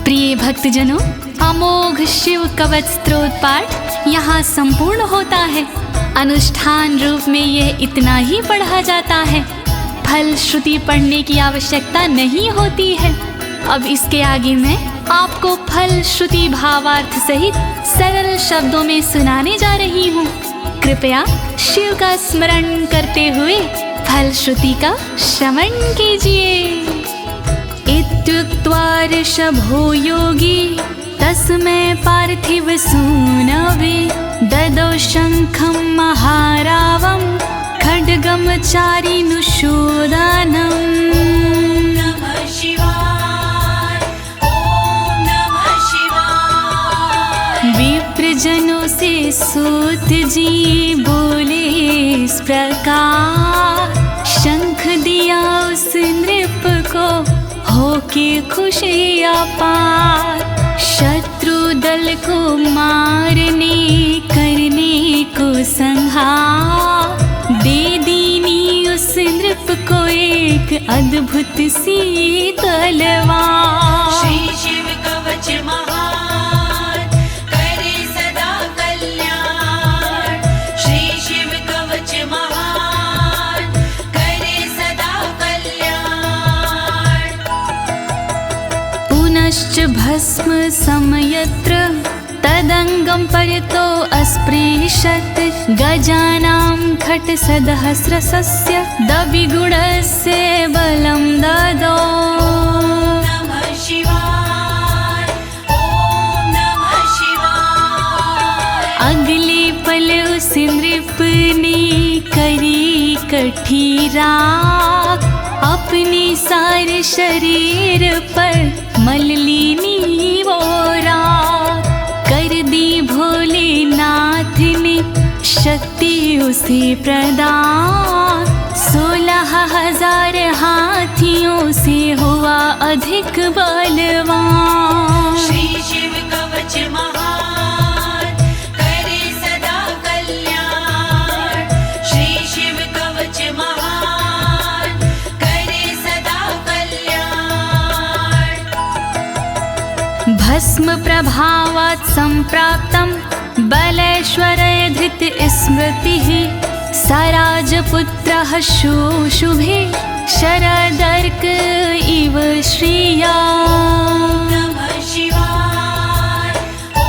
प्रिय भक्तजनों, अमोघ शिव कवच स्तोत्र पाठ यहाँ संपूर्ण होता है। अनुष्ठान रूप में यह इतना ही पढ़ा जाता है, फल श्रुति पढ़ने की आवश्यकता नहीं होती है। अब इसके आगे मैं आपको फल श्रुति भावार्थ सहित सरल शब्दों में सुनाने जा रही हूँ। कृपया शिव का स्मरण करते हुए फल श्रुति का श्रवण कीजिए। इत्युक्त्वा ऋषभो योगी तस्मै पार्थिव सूनवे ददौ शङ्खं महारावं खड्गं चारिनुशोदानम्। नमः शिवाय, ॐ नमः शिवाय। विप्रजनों से सूत जी बोले इस प्रकार, शंख दिया उस नृप को होके खुशी अपार। शत्रु दल को मारने करने को संहार, दे दीनी उस नृप को एक अद्भुत सी तलवार। श्री शिव कवच महान करे सदा कल्याण। श्री शिव कवच महान करे सदा कल्याण। पुनश्च भस्म समयत्र तदंगं परितो अस्पृशत्, गजानां खट्सहस्रस्य दविगुणस्य बलं ददौ। नमः शिवाय, ॐ नमः शिवाय। अगले पल उस नृप ने करी कठी राख, अपने सारे शरीर पर मल ली वो राख। कर दी भोलेनाथ ने शक्ति उसे प्रदान, 16,000 हाथियों से हुआ अधिक बलवान। श्री शिव कवच महान करे सदा कल्याण। श्री शिव कवच महान करे सदा कल्याण। भस्म प्रभावात् सम्प्राप्तं बलेश्वरे धृत स्मृतिः, सराजपुत्रः शुशुभे शरदर्क इव श्रिया। नमः शिवाय, ॐ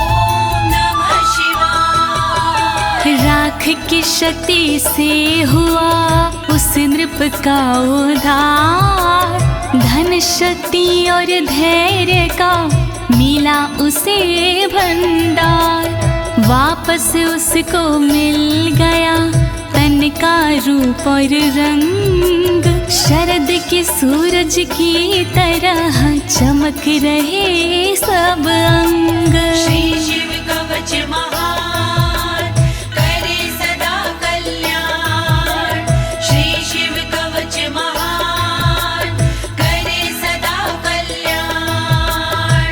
नमः शिवाय। राख की शक्ति से हुआ उस नृप का उद्धार, धन शक्ति और धैर्य का मिला उसे भंडार। वापस उसको मिल गया तन का रूप और रंग, शरद के सूरज की तरह चमक रहे सब अंग। श्री शिव कवच महान करे सदा कल्याण। श्री शिव कवच महान करे सदा कल्याण।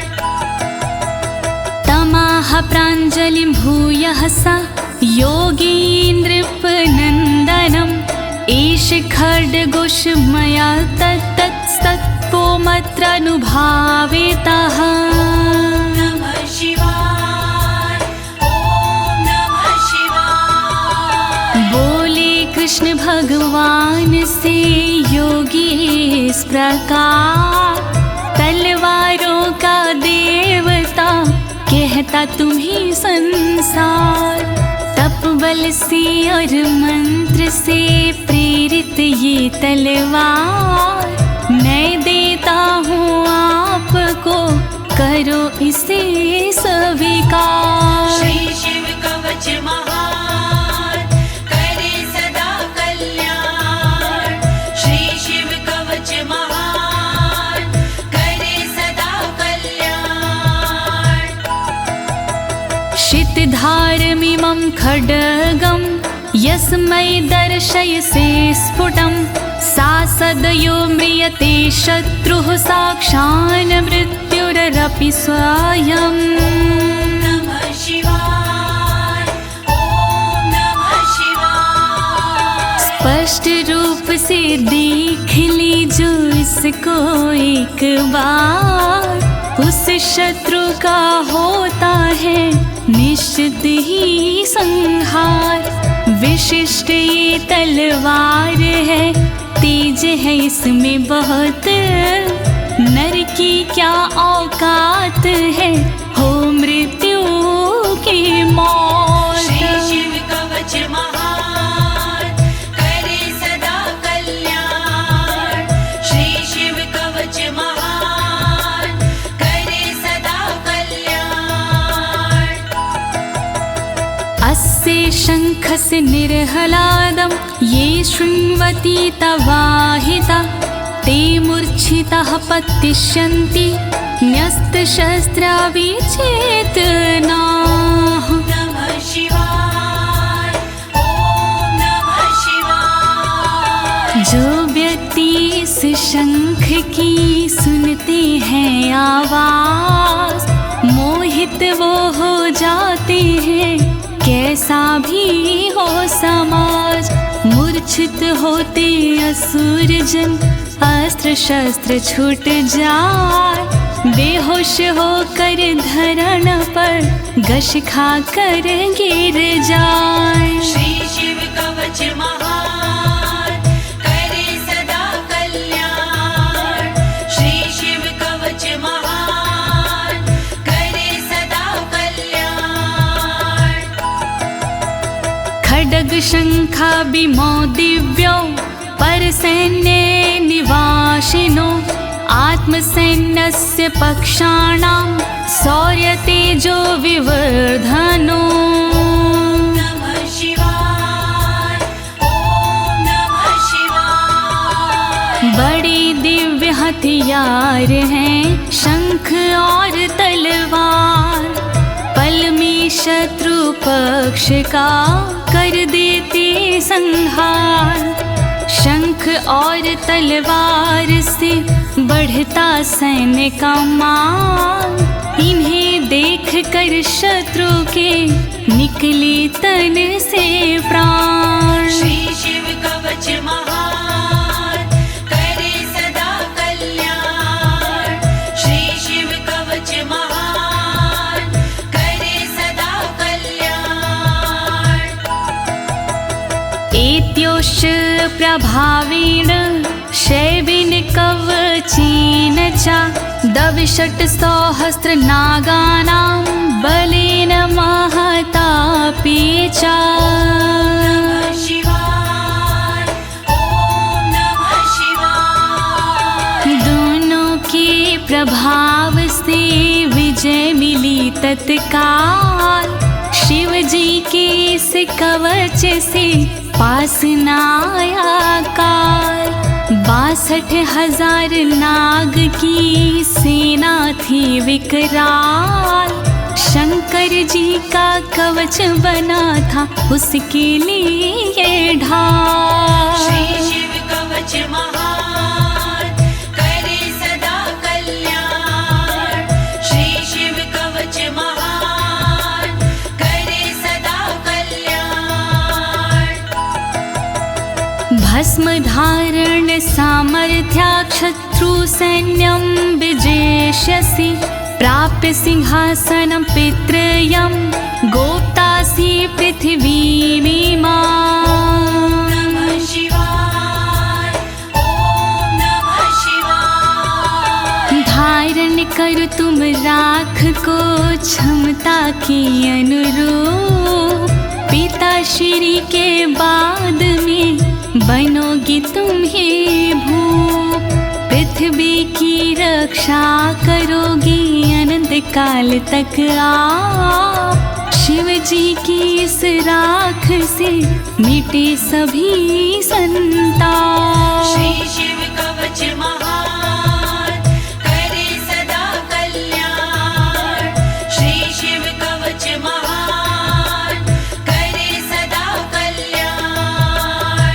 तमाह प्राञ्जलिं भूयः सा योगीन्द्रपनन्दनम्, एष खड्गोष मया तत्तत्पोमत्रानुभावितः। नमः शिवाय, ॐ नमः शिवाय। बोले कृष्ण भगवान से योगी इस प्रकार, तलवारों देता तुम्हें संसार। तप बल से और मंत्र से प्रेरित ये तलवार, मैं देता हूँ आपको, करो इसे स्वीकार। श्री शिव कवच महान, करे सदा कल्याण। श्री शिव कवच महान, करे सदा कल्याण। शितधारमिमं खड्गं यस्मै दर्शयसे स्फुटं, सा सदयो म्रियते शत्रुः साक्षान् मृत्युरपि स्वयं। नमः शिवाय, ओम नमः शिवाय। स्पष्ट रूप से देख लीजो इसको एक बार, उस शत्रु का होता है निश्चित ही संहार। विशिष्ट ये तलवार है, तेज है इसमें बहुत, नर की क्या औकात है, हो मृत्यु की मौत। श्री शिव कवच महान, करे सदा कल्याण। श्री शिव कवच महान, करे सदा कल्याण। अस्य शङ्खस्य निर्हलादं ये शृण्वन्ति तवाहिता, ते मूर्छिताः पतिष्यन्ति न्यस्तशस्त्रा विचेतनाः। नमः शिवाय, ओम नमः शिवाय। जो व्यक्ति इस शंख की सुनते हैं आवाज, मोहित वो हो जाते हैं, कैसा भी हो समाज। मूर्छित होते असुर जन, अस्त्र शस्त्र छूट जाए, बेहोश होकर धरण पर घस खा कर गिर जाए। श्री शिव कवच महान, करे सदा कल्याण। श्री शिव कवच महान, करे सदा कल्याण। खड्ग शंखाभिमो दिव्यो परसैन्ये निवासिनो, आत्मसैन्यस्य पक्षाणां शौर्यतेजो विवर्धनो। नमः शिवाय, ओम नमः शिवाय। बड़ी दिव्य हथियार हैं शंख और तलवार, पल में शत्रु पक्ष का कर देते संहार। शंख और तलवार से बढ़ता सैन्य का मान, इन्हें देख कर शत्रु के निकले तन से प्राण। श्री शिव कवच महान, करे सदा कल्याण। श्री शिव कवच महान, करे सदा कल्याण। एत्योश्च प्रभावेण शैवेन कवचेन च, दविषट् सहस्र नागानां बलेन महतापि च। नमः शिवाय, ओम नमः शिवाय। दोनों के प्रभाव से विजय मिली तत्काल, शिव जी के इस कवच से पास न आया काल। 62,000 नाग की सेना थी विकराल, शंकर जी का कवच बना था उसके लिए ढाल। श्री शिव कवच महान, करे सदा कल्याण। श्री शिव कवच महान, करे सदा कल्याण। भस्म धारण सामर्थ्या शत्रु सैन्यं विजेष्यसि, प्राप्य सिंहासनं पितृयं गोप्तासि पृथिवीमिमां। नमः शिवाय, ओम नमः शिवाय। धारण कर तुम तुम राख को क्षमता के अनुरूप, पिता श्री के बाद में बनोगी तुम ही भूप। पृथ्वी की रक्षा करोगी अनंत काल तक आप, शिव जी की इस राख से मिटे सभी संताप। श्री शिव कवच महान करे सदा कल्याण, श्री शिव कवच महान करे सदा कल्याण।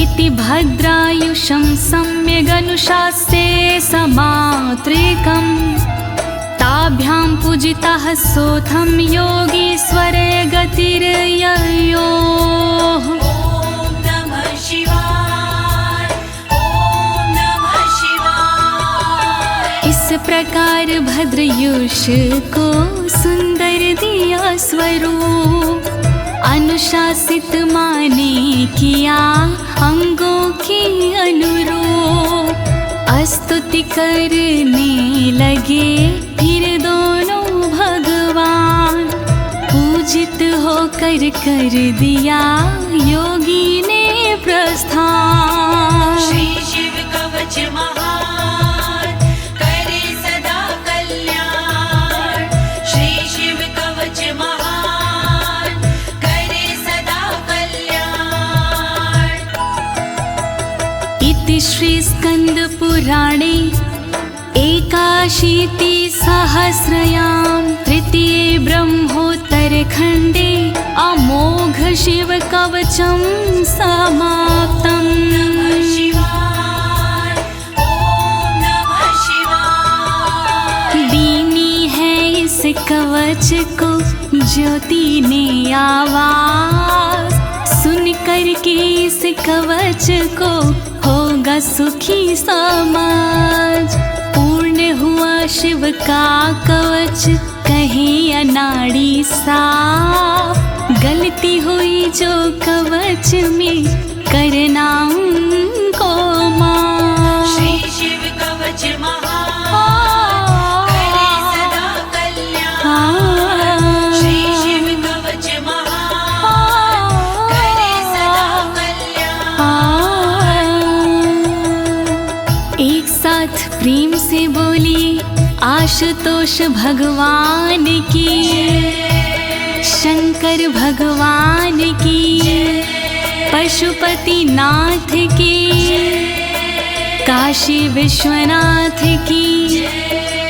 इति भद्रायुषं सम्यगनुशास्ये समात्रिकम्, ताभ्यां पूजितः सोऽथं योगीश्वरे गतिर्ययोः। ॐ नमः शिवाय, ॐ नमः शिवाय। इस प्रकार भद्रयुष को सुंदर दिया स्वरूप, अनुशासित माने किया अंगों की अनुरूप। स्तुति करने लगे फिर दोनों भगवान, पूजित होकर कर दिया योगी ने प्रस्थान। श्री शिव कवच महान करे सदा कल्याण, श्री शिव कवच महान करे सदा कल्याण। इति श्री स्कंद पुराणे एकाशीति सहस्रयां तृतीये ब्रह्मोत्तरखण्डे अमोघ शिव कवचं समाप्तम्। नमः शिवाय, ॐ नमः शिवाय। दीनी है इस कवच को ज्योति ने आवाज, सुन कर के इस कवच को होगा सुखी समाज। पूर्ण हुआ शिव का कवच कहे अनाड़ी साफ, गलती हुई जो कवच में करना उनको माफ। श्री शिव कवच महान करे सदा कल्याण, श्री शिव कवच महान करे सदा कल्याण। एक साथ प्रेम से बोलिए आशुतोष भगवान की, शंकर भगवान की, पशुपति नाथ की, काशी विश्वनाथ की,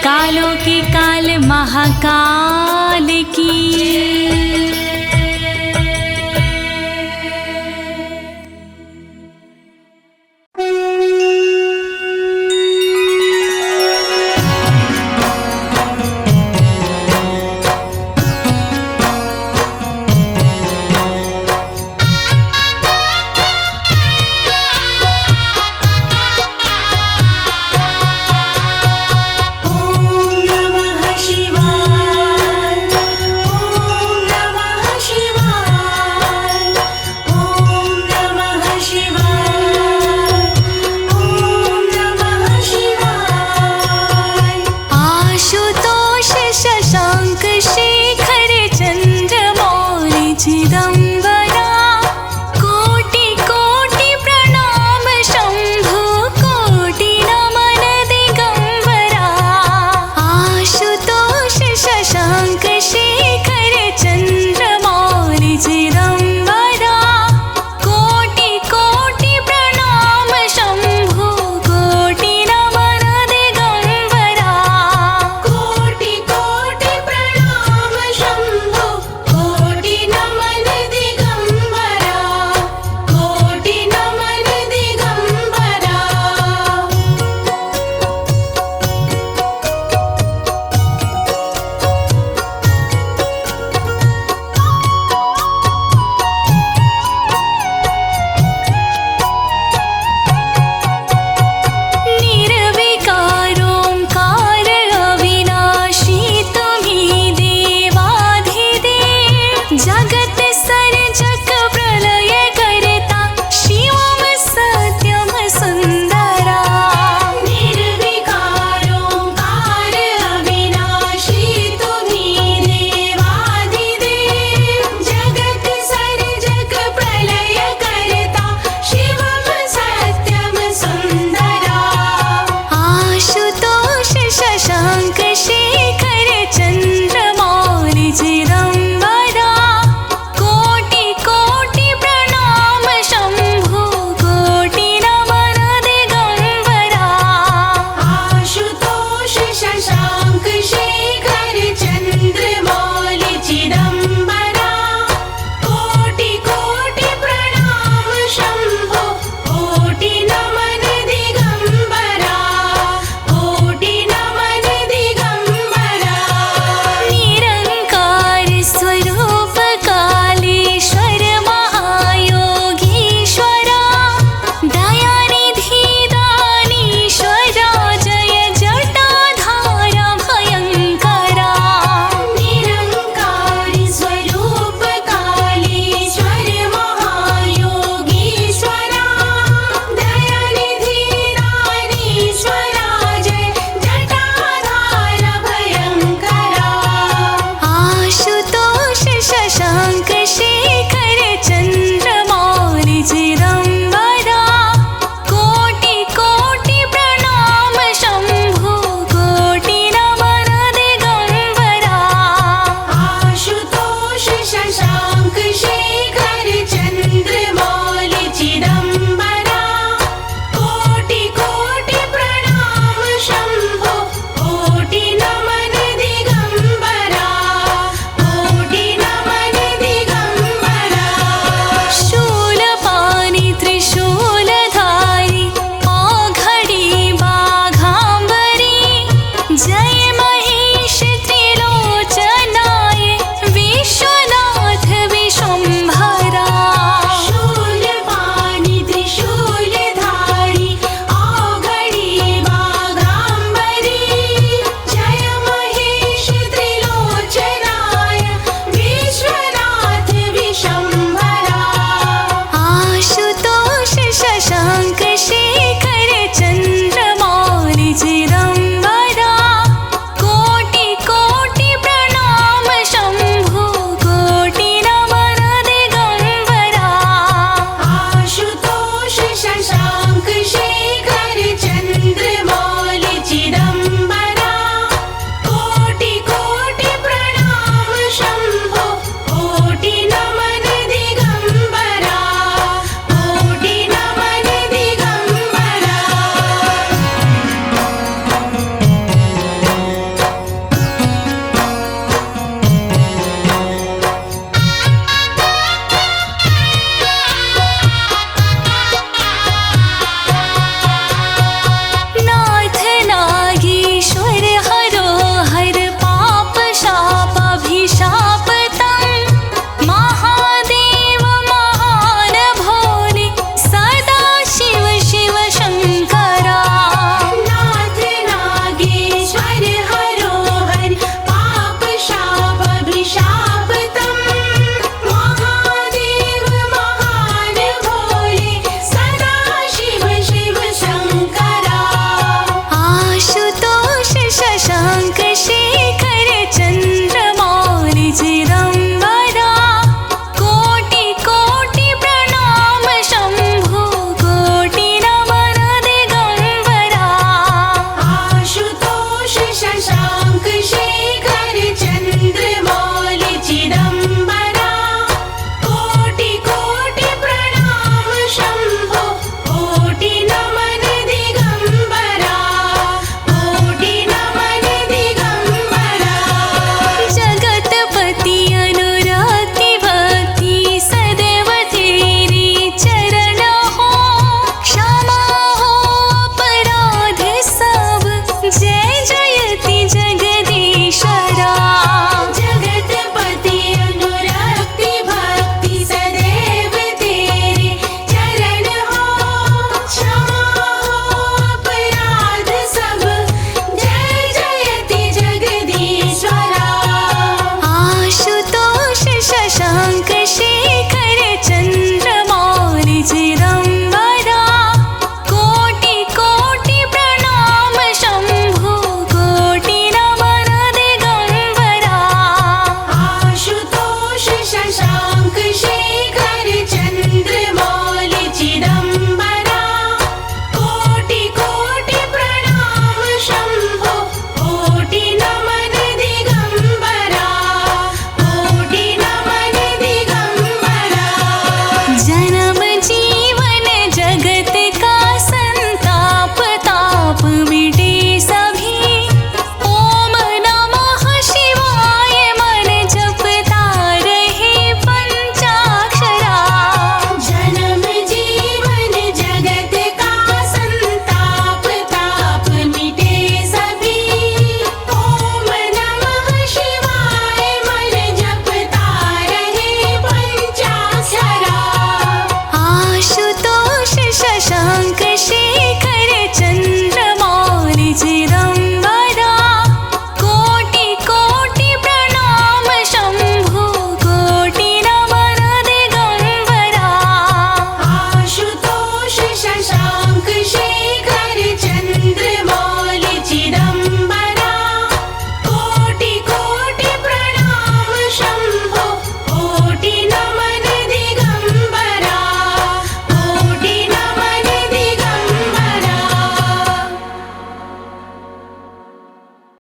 कालों के काल महाकाल की। ॐ नमः शिवाय, ॐ नमः जन